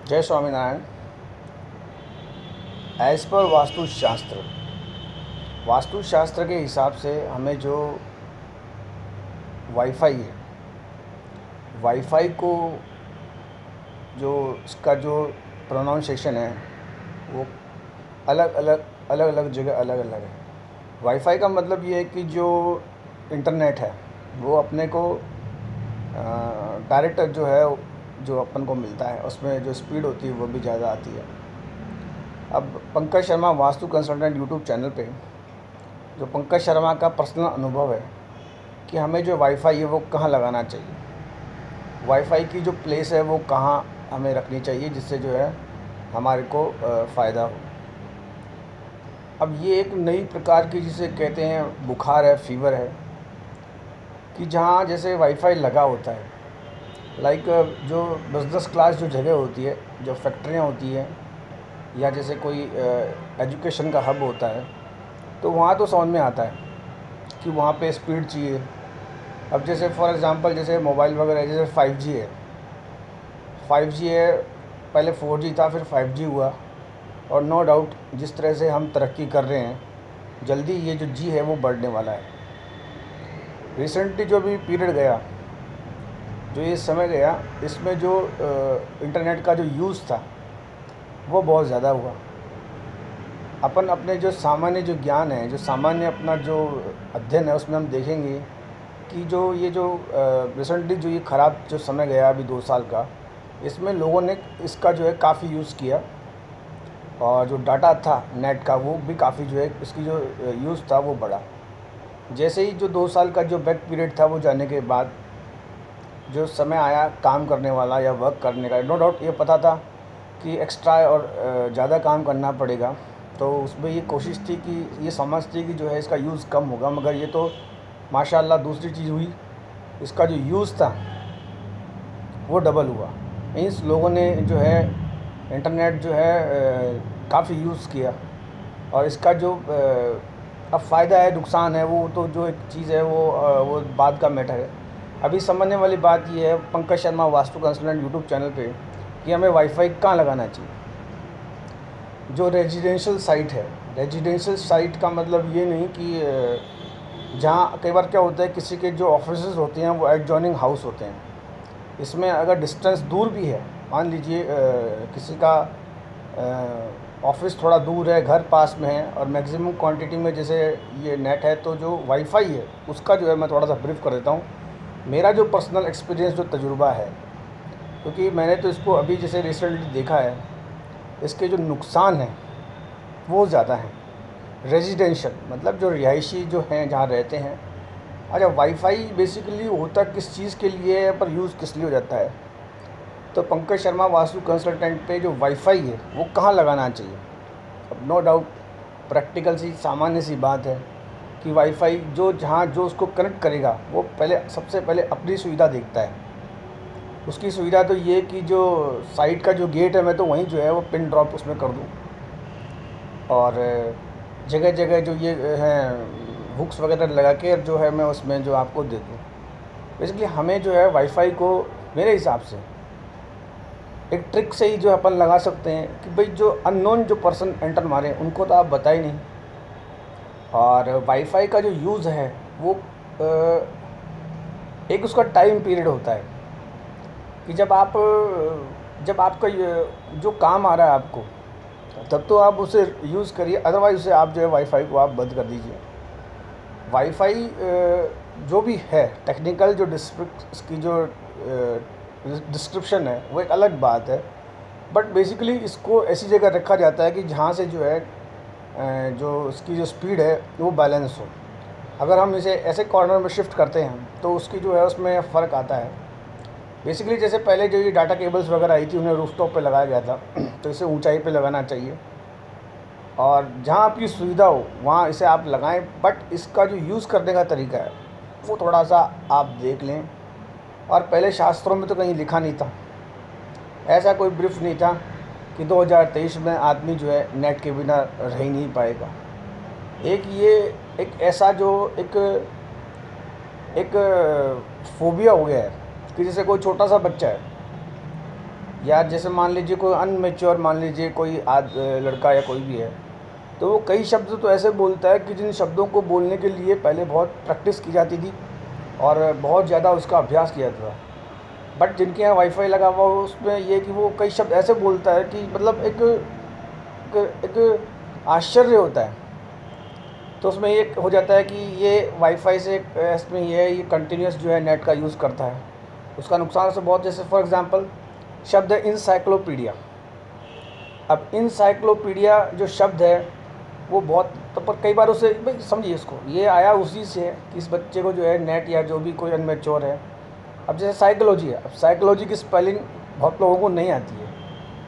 जय Swaminarayan. As per वास्तुशास्त्र के हिसाब से हमें जो वाईफाई है, वाईफाई को जो इसका जो प्रोनाउंसिएशन है वो अलग अलग जगह अलग अलग है। वाईफाई का मतलब ये है कि जो इंटरनेट है वो अपने को डायरेक्ट जो है जो अपन को मिलता है उसमें जो स्पीड होती है वो भी ज़्यादा आती है। अब Pankaj Sharma vastu consultant YouTube channel पे जो पंकज शर्मा का पर्सनल अनुभव है कि हमें जो वाईफाई है वो कहाँ लगाना चाहिए, वाईफाई की जो प्लेस है वो कहाँ हमें रखनी चाहिए जिससे जो है हमारे को फ़ायदा हो। अब ये एक नई प्रकार की जिसे कहते हैं बुखार है, फीवर है, कि जहाँ जैसे वाईफाई लगा होता है, लाइक जो बिजनेस क्लास जो जगह होती है, जो फैक्ट्रियाँ होती हैं, या जैसे कोई एजुकेशन का हब होता है, तो वहाँ तो समझ में आता है कि वहाँ पे स्पीड चाहिए। अब जैसे फॉर एग्ज़ाम्पल जैसे मोबाइल वगैरह जैसे 5G है, 5G है, पहले 4G था फिर 5G हुआ, और नो डाउट जिस तरह से हम तरक्की कर रहे हैं जल्दी ये जो जी है वो बढ़ने वाला है। रिसेंटली जो भी पीरियड गया, जो ये समय गया, इसमें जो इंटरनेट का जो यूज़ था वो बहुत ज़्यादा हुआ। अपन अपने जो सामान्य जो ज्ञान है, जो सामान्य अपना जो अध्ययन है, उसमें हम देखेंगे कि जो ये जो रिसेंटली जो ये ख़राब जो समय गया अभी 2 साल का, इसमें लोगों ने इसका जो है काफ़ी यूज़ किया, और जो डाटा था नेट का वो भी काफ़ी जो है इसकी जो यूज़ था वो बढ़ा। जैसे ही जो 2 साल का जो बैक पीरियड था वो जाने के बाद जो समय आया काम करने वाला या वर्क करने का, नो डाउट ये पता था कि एक्स्ट्रा और ज़्यादा काम करना पड़ेगा, तो उसमें ये कोशिश थी कि ये समझ थी कि जो है इसका यूज़ कम होगा, मगर ये तो माशाल्लाह दूसरी चीज़ हुई, इसका जो यूज़ था वो डबल हुआ। मीन्स लोगों ने जो है इंटरनेट जो है काफ़ी यूज़ किया, और इसका जो अब फ़ायदा है नुकसान है वो तो जो एक चीज़ है वो बात का मैटर है। अभी समझने वाली बात ये है Pankaj Sharma vastu consultant YouTube channel पे कि हमें वाईफाई कहाँ लगाना चाहिए। जो रेजिडेंशियल साइट है, रेजिडेंशियल साइट का मतलब ये नहीं कि जहाँ कई बार क्या होता है किसी के जो ऑफिसेज होते हैं वो एडजॉइनिंग हाउस होते हैं, इसमें अगर डिस्टेंस दूर भी है, मान लीजिए किसी का ऑफिस थोड़ा दूर है, घर पास में है, और मैक्सिमम क्वांटिटी में जैसे ये नेट है, तो जो वाईफाई है उसका जो है मैं थोड़ा सा ब्रीफ कर देता हूँ। मेरा जो पर्सनल एक्सपीरियंस जो तजुर्बा है, क्योंकि मैंने तो इसको अभी जैसे रिसेंटली देखा है, इसके जो नुकसान हैं वो ज़्यादा हैं। रेजिडेंशियल मतलब जो रिहायशी जो हैं जहाँ रहते हैं। अच्छा, वाईफाई बेसिकली होता किस चीज़ के लिए है, पर यूज़ किस लिए हो जाता है, तो पंकज शर्मा वास्तु कंसल्टेंट पे जो वाईफाई है वो कहाँ लगाना चाहिए। अब नो डाउट प्रैक्टिकल सी सामान्य सी बात है कि वाईफाई जो जहाँ जो उसको कनेक्ट करेगा वो पहले सबसे पहले अपनी सुविधा देखता है। उसकी सुविधा तो ये कि जो साइट का जो गेट है मैं तो वहीं जो है वो पिन ड्रॉप उसमें कर दूँ, और जगह जगह जो ये हैं हुक्स वगैरह लगा के जो है मैं उसमें जो आपको दे दूँ। बेसिकली हमें जो है वाईफाई को मेरे हिसाब से एक ट्रिक से ही जो अपन लगा सकते हैं कि भाई जो अननोन जो पर्सन एंटर मारे उनको तो आप बता ही नहीं। और वाईफाई का जो यूज़ है वो एक उसका टाइम पीरियड होता है कि जब आपका जो काम आ रहा है आपको, तब तो आप उसे यूज़ करिए, अदरवाइज़ उसे आप जो है वाईफाई को आप बंद कर दीजिए। वाईफाई जो भी है टेक्निकल जो इसकी जो डिस्क्रिप्शन है वो एक अलग बात है, बट बेसिकली इसको ऐसी जगह रखा जाता है कि जहाँ से जो है जो इसकी जो स्पीड है वो बैलेंस हो। अगर हम इसे ऐसे कॉर्नर में शिफ्ट करते हैं तो उसकी जो है उसमें फ़र्क आता है। बेसिकली जैसे पहले जो ये डाटा केबल्स वगैरह आई थी उन्हें रूफटॉप पे लगाया गया था तो इसे ऊंचाई पे लगाना चाहिए, और जहाँ आपकी सुविधा हो वहाँ इसे आप लगाएं, बट इसका जो यूज़ करने का तरीका है वो थोड़ा सा आप देख लें। और पहले शास्त्रों में तो कहीं लिखा नहीं था, ऐसा कोई ब्रीफ नहीं था कि 2023 में आदमी जो है नेट के बिना रह ही नहीं पाएगा। ये एक ऐसा जो एक फोबिया हो गया है कि जैसे कोई छोटा सा बच्चा है, या जैसे मान लीजिए कोई अनमेच्योर, मान लीजिए कोई लड़का या कोई भी है, तो वो कई शब्द तो ऐसे बोलता है कि जिन शब्दों को बोलने के लिए पहले बहुत प्रैक्टिस की जाती थी और बहुत ज़्यादा उसका अभ्यास किया जाता था। बट जिनके यहाँ वाईफाई लगा हुआ हो उसमें ये कि वो कई शब्द ऐसे बोलता है कि मतलब एक आश्चर्य होता है। तो उसमें ये हो जाता है कि ये वाईफाई से इसमें ये कंटिन्यूस जो है नेट का यूज़ करता है, उसका नुकसान से बहुत, जैसे फॉर एग्ज़ाम्पल शब्द है इंसाइक्लोपीडिया। अब इंसाइक्लोपीडिया जो शब्द है वो बहुत, तो पर कई बार उसे भाई समझिए, इसको ये आया उसी से है कि इस बच्चे को जो है नेट या जो भी कोई अनमेच्योर है। अब जैसे साइकोलॉजी है, अब साइकोलॉजी की स्पेलिंग बहुत लोगों को नहीं आती है,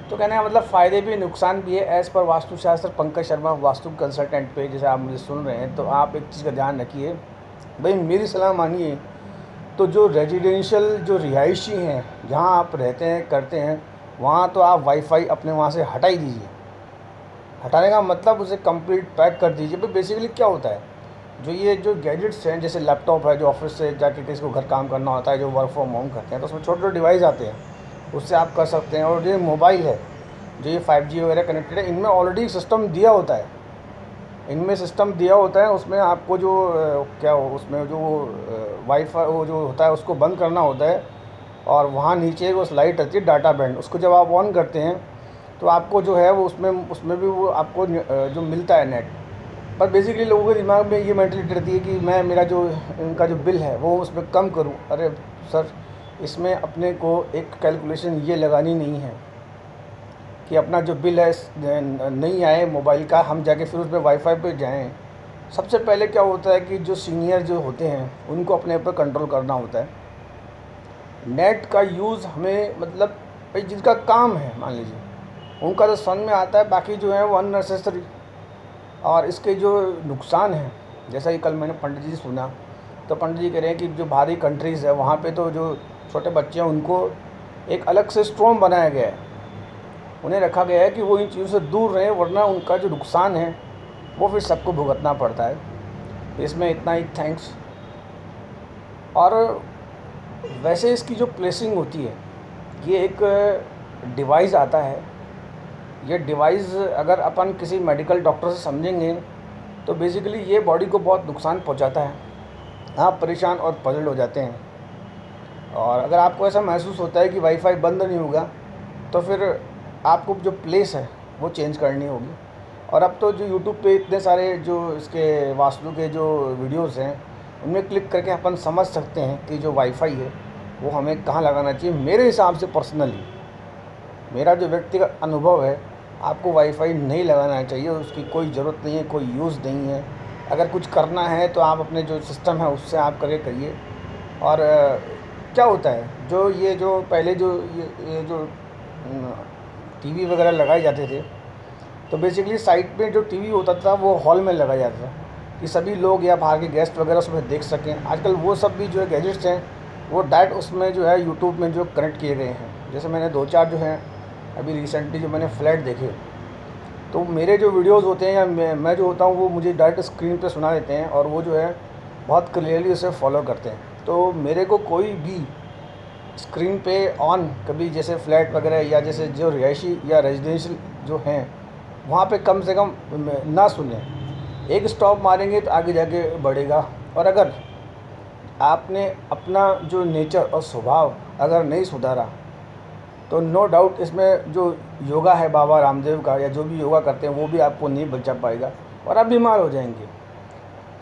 तो कहने का मतलब फ़ायदे भी नुकसान भी है। एज़ पर वास्तुशास्त्र पंकज शर्मा वास्तु कंसल्टेंट पे जैसे आप मुझे सुन रहे हैं, तो आप एक चीज़ का ध्यान रखिए भाई, मेरी सलाह मानिए तो जो रेजिडेंशियल जो रिहायशी हैं जहाँ आप रहते हैं करते हैं, वहाँ तो आप वाईफाई अपने वहाँ से हटा ही दीजिए। हटाने का मतलब उसे कंप्लीट पैक कर दीजिए। भाई बेसिकली क्या होता है, जो ये जो गैजेट्स हैं जैसे लैपटॉप है, जो ऑफिस से जाके किसी को घर काम करना होता है, जो वर्क फ्रॉम होम करते हैं, तो उसमें छोटे छोटे डिवाइस आते हैं, उससे आप कर सकते हैं। और ये मोबाइल है जो ये 5G वगैरह कनेक्टेड है, इनमें ऑलरेडी सिस्टम दिया होता है, इनमें सिस्टम दिया होता है। उसमें आपको जो क्या हो, उसमें जो वाईफाई वो जो होता है उसको बंद करना होता है, और वहाँ नीचे वो लाइट रहती है डाटा बैंड, उसको जब आप ऑन करते हैं तो आपको जो है वो उसमें भी वो आपको जो मिलता है नेट। पर बेसिकली लोगों के दिमाग में ये मेंटलिटी रहती है कि मैं मेरा जो इनका जो बिल है वो उसमें कम करूं। अरे सर, इसमें अपने को एक कैलकुलेशन ये लगानी नहीं है कि अपना जो बिल है नहीं आए मोबाइल का, हम जाके फिर उसमें वाईफाई पे जाएं। सबसे पहले क्या होता है कि जो सीनियर जो होते हैं उनको अपने ऊपर कंट्रोल करना होता है। नेट का यूज़ हमें मतलब भाई जिनका काम है मान लीजिए उनका तो समझ में आता है, बाकी जो है वो अननेसेसरी। और इसके जो नुकसान हैं, जैसा कि कल मैंने पंडित जी से सुना, तो पंडित जी कह रहे हैं कि जो बाहरी कंट्रीज़ है वहाँ पे तो जो छोटे बच्चे हैं उनको एक अलग से स्ट्रॉम बनाया गया है, उन्हें रखा गया है कि वो इन चीज़ों से दूर रहें, वरना उनका जो नुकसान है वो फिर सबको भुगतना पड़ता है। तो इसमें इतना ही, थैंक्स। और वैसे इसकी जो प्लेसिंग होती है, ये एक डिवाइस आता है, ये डिवाइस अगर अपन किसी मेडिकल डॉक्टर से समझेंगे तो बेसिकली ये बॉडी को बहुत नुकसान पहुंचाता है। आप परेशान और पजल हो जाते हैं। और अगर आपको ऐसा महसूस होता है कि वाईफाई बंद नहीं होगा, तो फिर आपको जो प्लेस है वो चेंज करनी होगी। और अब तो जो यूट्यूब पे इतने सारे जो इसके वास्तु के जो वीडियोस हैं, उनमें क्लिक करके अपन समझ सकते हैं कि जो वाईफाई है वो हमें कहाँ लगाना चाहिए। मेरे हिसाब से पर्सनली, मेरा जो व्यक्तिगत अनुभव है, आपको वाईफाई नहीं लगाना चाहिए, उसकी कोई ज़रूरत नहीं है, कोई यूज़ नहीं है। अगर कुछ करना है तो आप अपने जो सिस्टम है उससे आप करके करिए। और क्या होता है, जो पहले जो ये जो टीवी वगैरह लगाए जाते थे, तो बेसिकली साइड पे जो टीवी होता था वो हॉल में लगाया जाता था कि सभी लोग या बाहर के गेस्ट वगैरह उसमें देख सकें। आजकल वो सब भी जो है गैजेट्स हैं वो डायरेक्ट उसमें जो है यूट्यूब में जो कनेक्ट किए गए हैं। जैसे मैंने 2-4 जो हैं अभी रिसेंटली जो मैंने फ्लैट देखे, तो मेरे जो वीडियोस होते हैं या मैं जो होता हूँ वो मुझे डायरेक्ट स्क्रीन पे सुना देते हैं, और वो जो है बहुत क्लियरली उसे फॉलो करते हैं। तो मेरे को कोई भी स्क्रीन पे ऑन कभी, जैसे फ्लैट वगैरह या जैसे जो रिहायशी या रेजिडेंशियल जो हैं वहाँ पे कम से कम ना सुने। एक स्टॉप मारेंगे तो आगे जाके बढ़ेगा। और अगर आपने अपना जो नेचर और स्वभाव अगर नहीं सुधारा, तो नो डाउट इसमें जो योगा है बाबा रामदेव का, या जो भी योगा करते हैं वो भी आपको नहीं बचा पाएगा, और आप बीमार हो जाएंगे।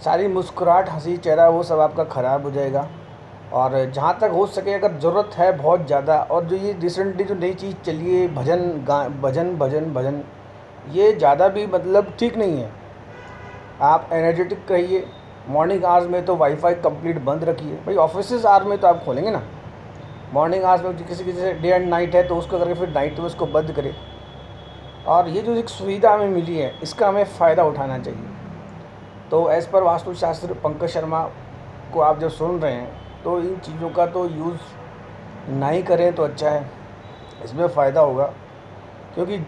सारी मुस्कुराहट, हंसी चेहरा वो सब आपका ख़राब हो जाएगा। और जहाँ तक हो सके, अगर ज़रूरत है बहुत ज़्यादा, और जो ये रिसेंटली जो नई चीज़ चली है भजन, ये ज़्यादा भी मतलब ठीक नहीं है। आप एनर्जेटिक कहिए। मॉर्निंग आवर्स में तो वाईफाई कंप्लीट बंद रखिए। भाई ऑफिस आवर्स में तो आप खोलेंगे ना, मॉर्निंग आवर्स में किसी से डे एंड नाइट है तो उसको करके फिर नाइट में उसको बंद करें। और ये जो एक सुविधा हमें मिली है इसका हमें फ़ायदा उठाना चाहिए। तो एज़ पर वास्तुशास्त्र पंकज शर्मा को आप जब सुन रहे हैं तो इन चीज़ों का तो यूज़ ना ही करें तो अच्छा है, इसमें फ़ायदा होगा। क्योंकि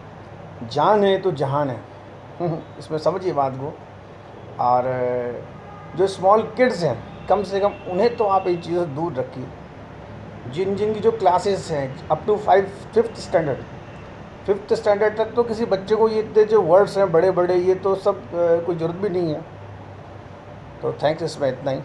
जान है तो जहान है इसमें समझिए बात को। और जो स्मॉल किड्स हैं, कम से कम उन्हें तो आप इन चीज़ों से दूर रखिए। जिन जिन की जो क्लासेस हैं up to fifth standard, fifth standard तक तो किसी बच्चे को ये इतने जो वर्ड्स हैं बड़े बड़े, ये तो सब कोई ज़रूरत भी नहीं है। तो थैंक्स, इसमें इतना ही।